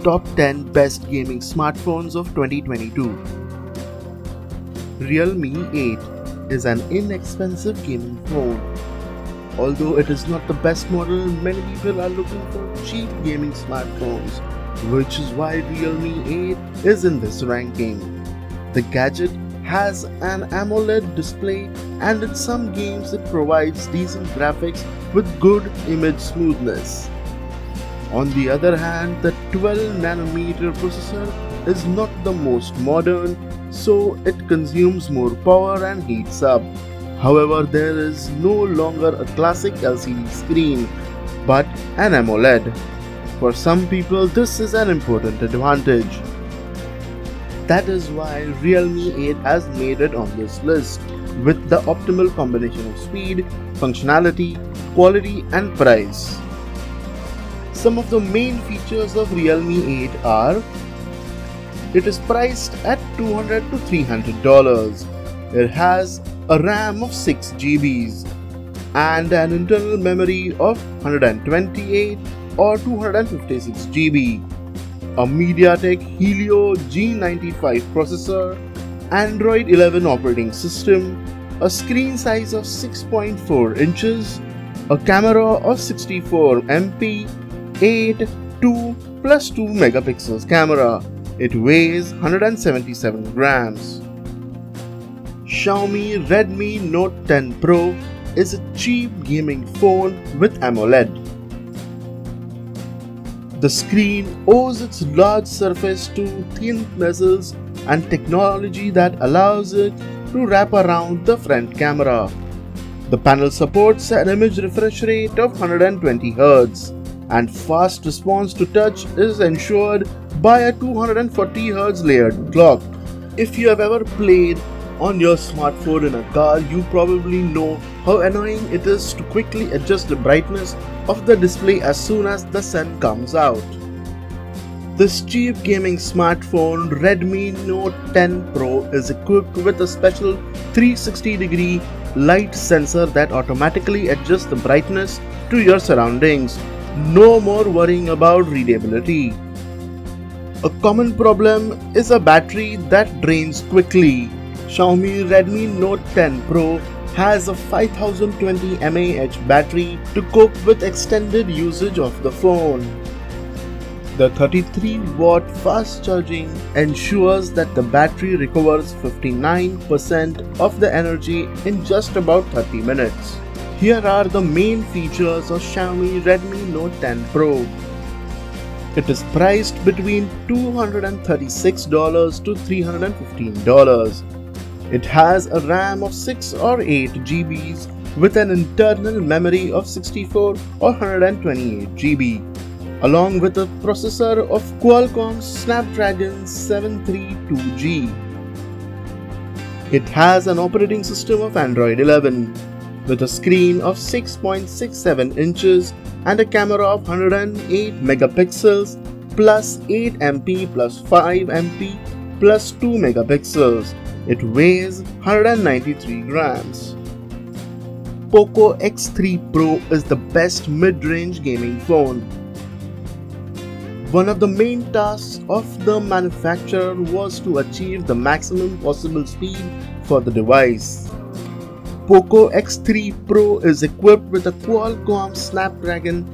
top 10 best gaming smartphones of 2022. Realme 8 is an inexpensive gaming phone. Although it is not the best model, many people are looking for cheap gaming smartphones, which is why Realme 8 is in this ranking. The gadget has an AMOLED display, and in some games it provides decent graphics with good image smoothness. On the other hand, the 12nm processor is not the most modern, so it consumes more power and heats up. However, there is no longer a classic LCD screen, but an AMOLED. For some people, this is an important advantage. That is why Realme 8 has made it on this list, with the optimal combination of speed, functionality, quality and price. Some of the main features of Realme 8 are: it is priced at $200 to $300. It has a RAM of 6 GB and an internal memory of 128 or 256 GB. A MediaTek Helio G95 processor, Android 11 operating system, a screen size of 6.4 inches, a camera of 64 MP, 8, 2 plus 2 megapixels camera. It weighs 177 grams. Xiaomi Redmi Note 10 Pro is a cheap gaming phone with AMOLED. The screen owes its large surface to thin bezels and technology that allows it to wrap around the front camera. The panel supports an image refresh rate of 120 Hz, and fast response to touch is ensured by a 240 Hz layered clock. If you have ever played on your smartphone in a car, you probably know how annoying it is to quickly adjust the brightness of the display as soon as the sun comes out. This cheap gaming smartphone, Redmi Note 10 Pro, is equipped with a special 360-degree light sensor that automatically adjusts the brightness to your surroundings. No more worrying about readability. A common problem is a battery that drains quickly. Xiaomi Redmi Note 10 Pro has a 5020 mAh battery to cope with extended usage of the phone. The 33-watt fast charging ensures that the battery recovers 59% of the energy in just about 30 minutes. Here are the main features of Xiaomi Redmi Note 10 Pro. It is priced between $236 to $315. It has a RAM of 6 or 8 GB with an internal memory of 64 or 128 GB, along with a processor of Qualcomm's Snapdragon 732G. It has an operating system of Android 11, with a screen of 6.67 inches and a camera of 108 megapixels plus 8 MP plus 5 MP plus 2 megapixels. It weighs 193 grams. Poco X3 Pro is the best mid-range gaming phone. One of the main tasks of the manufacturer was to achieve the maximum possible speed for the device. Poco X3 Pro is equipped with a Qualcomm Snapdragon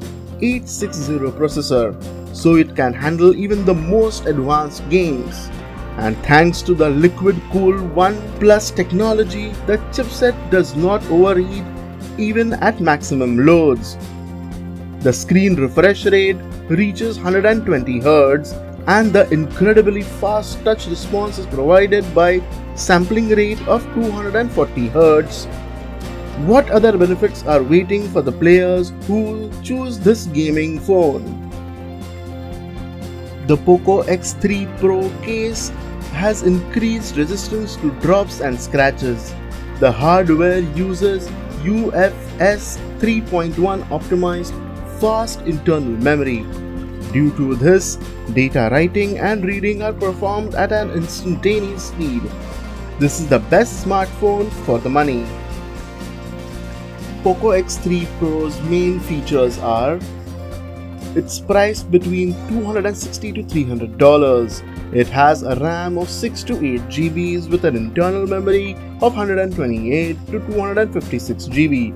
860 processor, so it can handle even the most advanced games. And thanks to the liquid cooled 1 Plus technology, the chipset does not overheat even at maximum loads. The screen refresh rate reaches 120 Hz, and the incredibly fast touch response is provided by sampling rate of 240 Hz. What other benefits are waiting for the players who choose this gaming phone? The Poco X3 Pro case has increased resistance to drops and scratches. The hardware uses UFS 3.1 optimized fast internal memory. Due to this, data writing and reading are performed at an instantaneous speed. This is the best smartphone for the money. Poco X3 Pro's main features are: It's priced between $260 to $300. It has a RAM of 6 to 8 GB with an internal memory of 128 to 256 GB.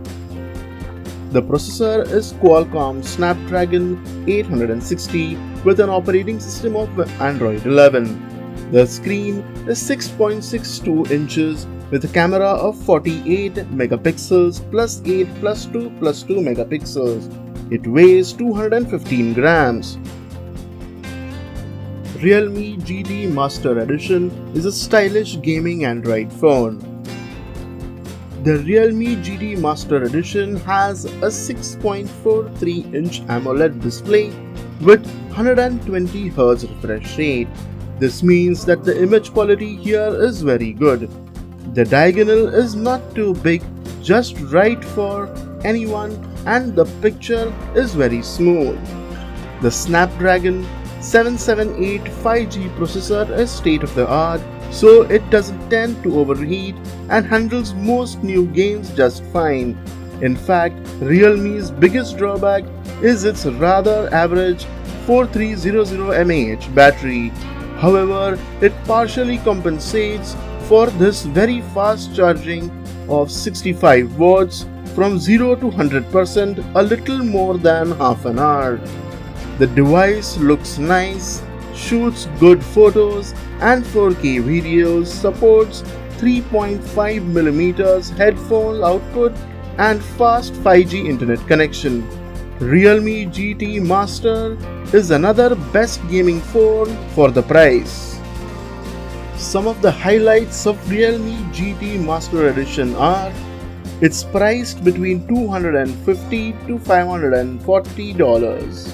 The processor is Qualcomm Snapdragon 860 with an operating system of Android 11. The screen is 6.62 inches with a camera of 48 megapixels plus 8 plus 2 plus 2 megapixels. It weighs 215 grams. Realme GT Master Edition is a stylish gaming Android phone. The Realme GT Master Edition has a 6.43-inch AMOLED display with 120Hz refresh rate. This means that the image quality here is very good. The diagonal is not too big, just right for anyone, and the picture is very smooth. The Snapdragon 778 5G processor is state-of-the-art, so it doesn't tend to overheat and handles most new games just fine. In fact, Realme's biggest drawback is its rather average 4300 mAh battery. However, it partially compensates for this very fast charging of 65 watts from 0 to 100% a little more than half an hour. The device looks nice, shoots good photos and 4K videos, supports 3.5mm headphone output and fast 5G internet connection. Realme GT Master is another best gaming phone for the price. Some of the highlights of Realme GT Master Edition are: it's priced between $250 to $540.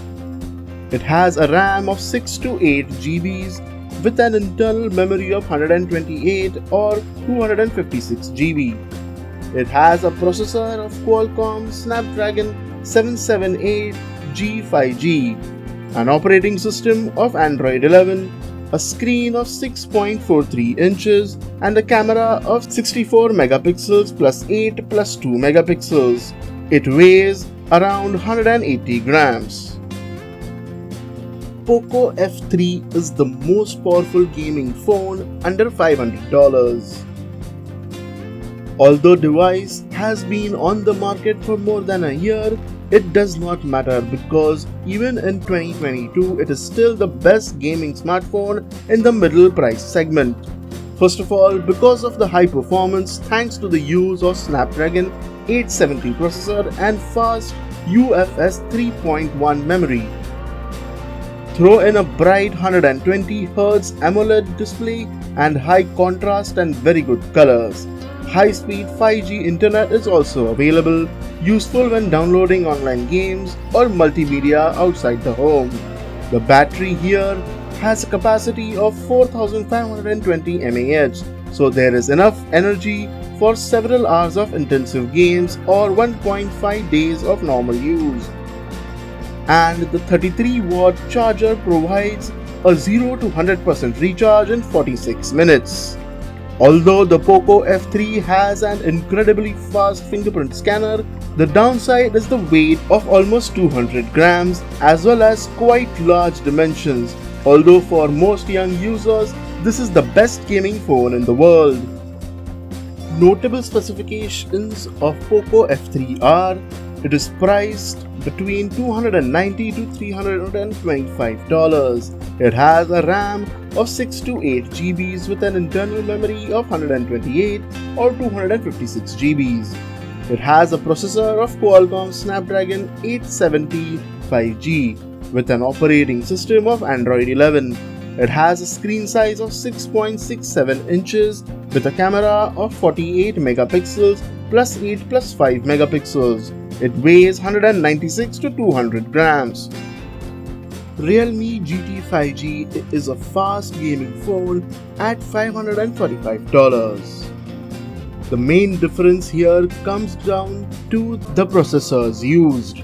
It has a RAM of 6 to 8 GB with an internal memory of 128 or 256 GB. It has a processor of Qualcomm Snapdragon 778G 5G, an operating system of Android 11, a screen of 6.43 inches, and a camera of 64 megapixels plus 8 plus 2 megapixels. It weighs around 180 grams. Poco F3 is the most powerful gaming phone under $500. Although the device has been on the market for more than a year, it does not matter because even in 2022, it is still the best gaming smartphone in the middle price segment. First of all, because of the high performance thanks to the use of Snapdragon 870 processor and fast UFS 3.1 memory. Throw in a bright 120Hz AMOLED display and high contrast and very good colors. High-speed 5G internet is also available, useful when downloading online games or multimedia outside the home. The battery here has a capacity of 4520 mAh, so there is enough energy for several hours of intensive games or 1.5 days of normal use. And the 33-watt charger provides a 0 to 100% recharge in 46 minutes. Although the Poco F3 has an incredibly fast fingerprint scanner, the downside is the weight of almost 200 grams as well as quite large dimensions. Although for most young users, this is the best gaming phone in the world. Notable specifications of Poco F3 are: it is priced between $290 to $325. It has a RAM of 6 to 8 GB with an internal memory of 128 or 256 GB. It has a processor of Qualcomm Snapdragon 870 5G with an operating system of Android 11. It has a screen size of 6.67 inches with a camera of 48 megapixels plus 8 plus 5 megapixels. It weighs 196 to 200 grams. Realme GT 5G is a fast gaming phone at $545. The main difference here comes down to the processors used.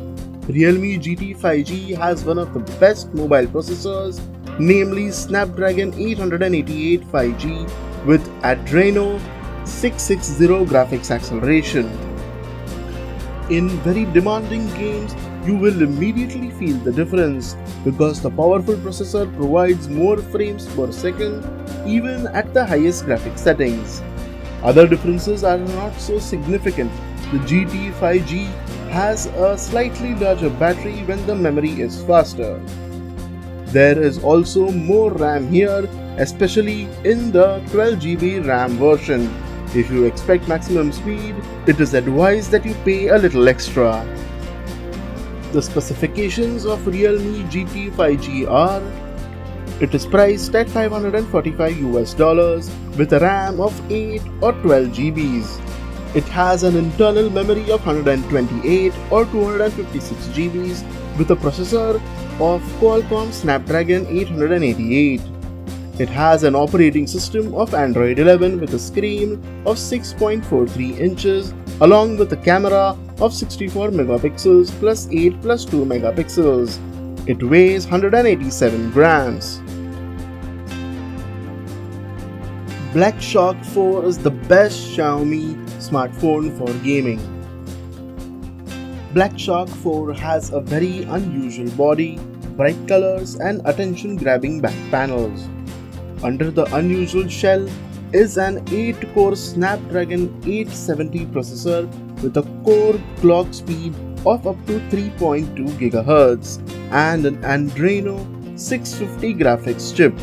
Realme GT 5G has one of the best mobile processors, namely Snapdragon 888 5G with Adreno 660 graphics acceleration. In very demanding games, you will immediately feel the difference because the powerful processor provides more frames per second even at the highest graphics settings. Other differences are not so significant. The GT 5G has a slightly larger battery when the memory is faster. There is also more RAM here, especially in the 12GB RAM version. If you expect maximum speed, it is advised that you pay a little extra. The specifications of Realme GT 5G are: it is priced at $545 with a RAM of 8 or 12 GBs. It has an internal memory of 128 or 256 GBs with a processor of Qualcomm Snapdragon 888. It has an operating system of Android 11 with a screen of 6.43 inches along with a camera of 64 megapixels plus 8 plus 2 megapixels. It weighs 187 grams. Black Shark 4 is the best Xiaomi smartphone for gaming. Black Shark 4 has a very unusual body, bright colors and attention-grabbing back panels. Under the unusual shell is an 8-core Snapdragon 870 processor with a core clock speed of up to 3.2 GHz and an Adreno 650 graphics chip.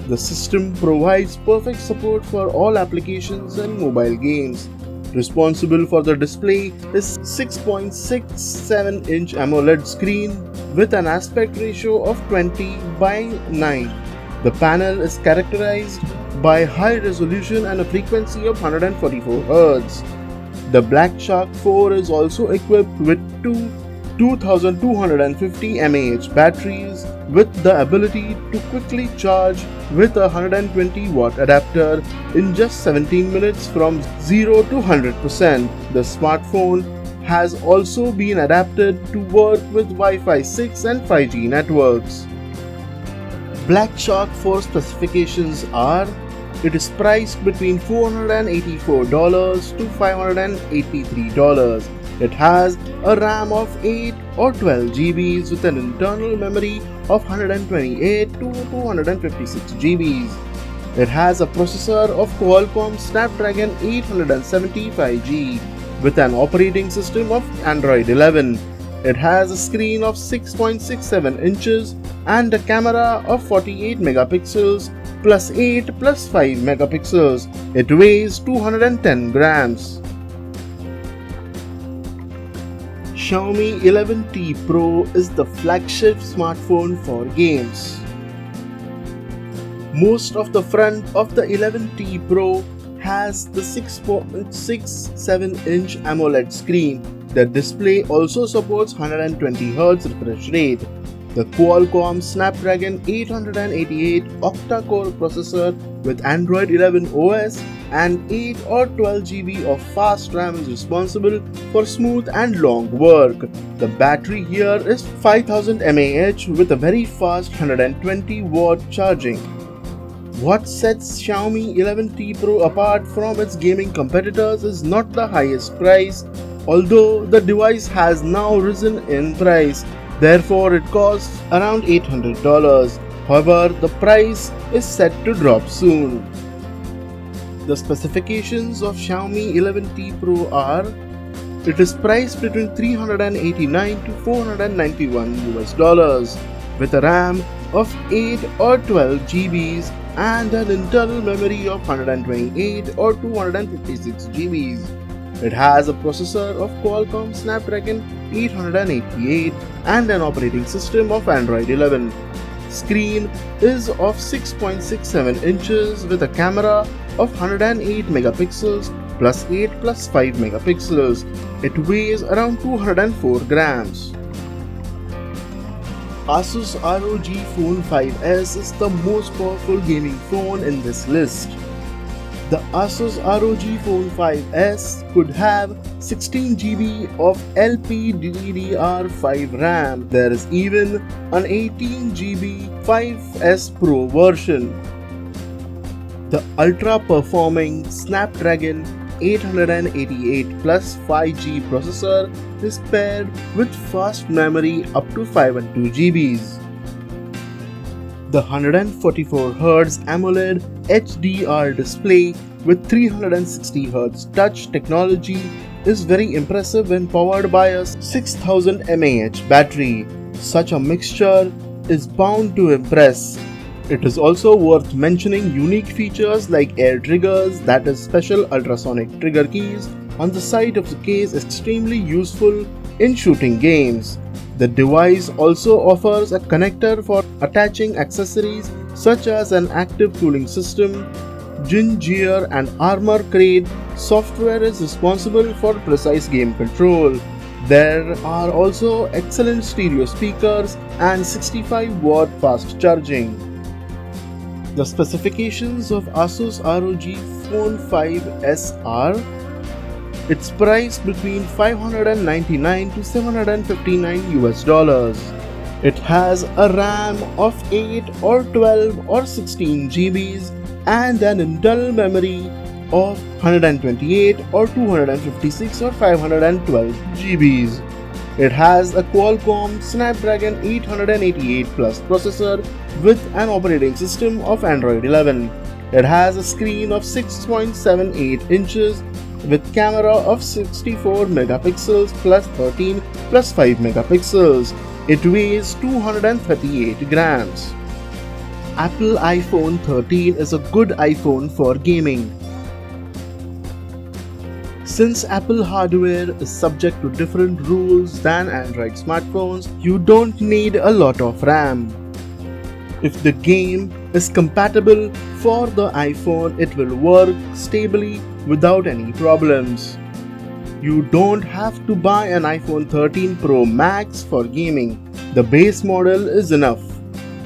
The system provides perfect support for all applications and mobile games. Responsible for the display is 6.67-inch AMOLED screen with an aspect ratio of 20:9. The panel is characterized by high resolution and a frequency of 144 Hz. The Black Shark 4 is also equipped with two 2250 mAh batteries with the ability to quickly charge with a 120 watt adapter in just 17 minutes from 0 to 100%. The smartphone has also been adapted to work with Wi-Fi 6 and 5G networks. Black Shark 4 specifications are: it is priced between $484 to $583. It has a RAM of 8 or 12 GBs with an internal memory of 128 to 256 GBs. It has a processor of Qualcomm Snapdragon 870 5G with an operating system of Android 11. It has a screen of 6.67 inches and a camera of 48 megapixels plus 8 plus 5 megapixels. It weighs 210 grams. Xiaomi 11T Pro is the flagship smartphone for games. Most of the front of the 11T Pro has the 6.67-inch AMOLED screen. The display also supports 120 Hz refresh rate. The Qualcomm Snapdragon 888 octa-core processor with Android 11 OS and 8 or 12 GB of fast RAM is responsible for smooth and long work. The battery here is 5000 mAh with a very fast 120 watt charging. What sets Xiaomi 11T Pro apart from its gaming competitors is not the highest price, although the device has now risen in price. Therefore, it costs around $800. However, the price is set to drop soon. The specifications of Xiaomi 11T Pro are: it is priced between $389 to $491 with a RAM of 8 or 12 GBs and an internal memory of 128 or 256 GBs. It has a processor of Qualcomm Snapdragon 888 and an operating system of Android 11. Screen is of 6.67 inches with a camera of 108 megapixels plus 8 plus 5 megapixels. It weighs around 204 grams. Asus ROG Phone 5S is the most powerful gaming phone in this list. The Asus ROG Phone 5S could have 16 GB of LPDDR5 RAM. There is even an 18 GB 5S Pro version. The ultra-performing Snapdragon 888 plus 5G processor is paired with fast memory up to 512 GB. The 144Hz AMOLED HDR display with 360Hz touch technology is very impressive when powered by a 6000 mAh battery. Such a mixture is bound to impress. It is also worth mentioning unique features like air triggers, that is special ultrasonic trigger keys on the side of the case, extremely useful in shooting games. The device also offers a connector for attaching accessories such as an active cooling system, Ginger and Armor Crate. Software is responsible for precise game control. There are also excellent stereo speakers and 65-watt fast charging. The specifications of Asus ROG Phone 5S are: it's priced between $599 to $759 US. It has a RAM of 8 or 12 or 16 GBs and an internal memory of 128 or 256 or 512 GBs. It has a Qualcomm Snapdragon 888 Plus processor with an operating system of Android 11. It has a screen of 6.78 inches with camera of 64 megapixels plus 13 plus 5 megapixels. It weighs 238 grams. Apple iPhone 13 is a good iPhone for gaming. Since Apple hardware is subject to different rules than Android smartphones, you don't need a lot of RAM. If the game is compatible for the iPhone, it will work stably without any problems. You don't have to buy an iPhone 13 Pro Max for gaming. The base model is enough.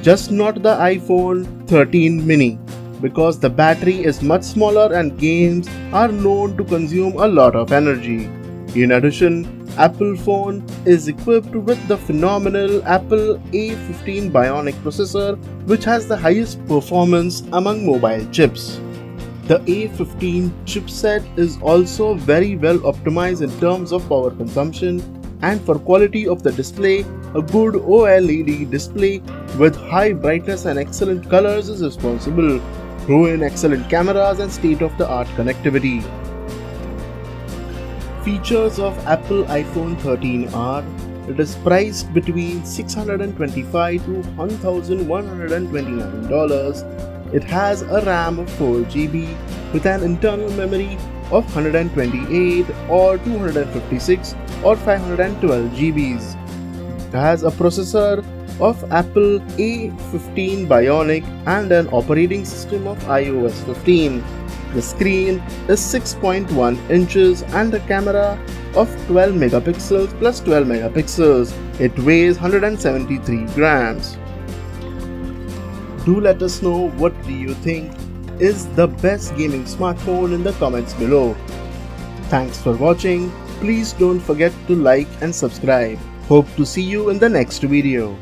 Just not the iPhone 13 mini, because the battery is much smaller and games are known to consume a lot of energy. In addition, Apple phone is equipped with the phenomenal Apple A15 Bionic processor, which has the highest performance among mobile chips. The A15 chipset is also very well optimized in terms of power consumption, and for quality of the display, a good OLED display with high brightness and excellent colors is responsible. Throw in excellent cameras and state-of-the-art connectivity. Features of Apple iPhone 13 are: it is priced between $625 to $1,129. It has a RAM of 4 GB with an internal memory of 128 or 256 or 512 GBs. It has a processor of Apple A15 Bionic and an operating system of iOS 15. The screen is 6.1 inches and a camera of 12 megapixels plus 12 megapixels. It weighs 173 grams. Do let us know what do you think is the best gaming smartphone in the comments below. Thanks for watching. Please don't forget to like and subscribe. Hope to see you in the next video.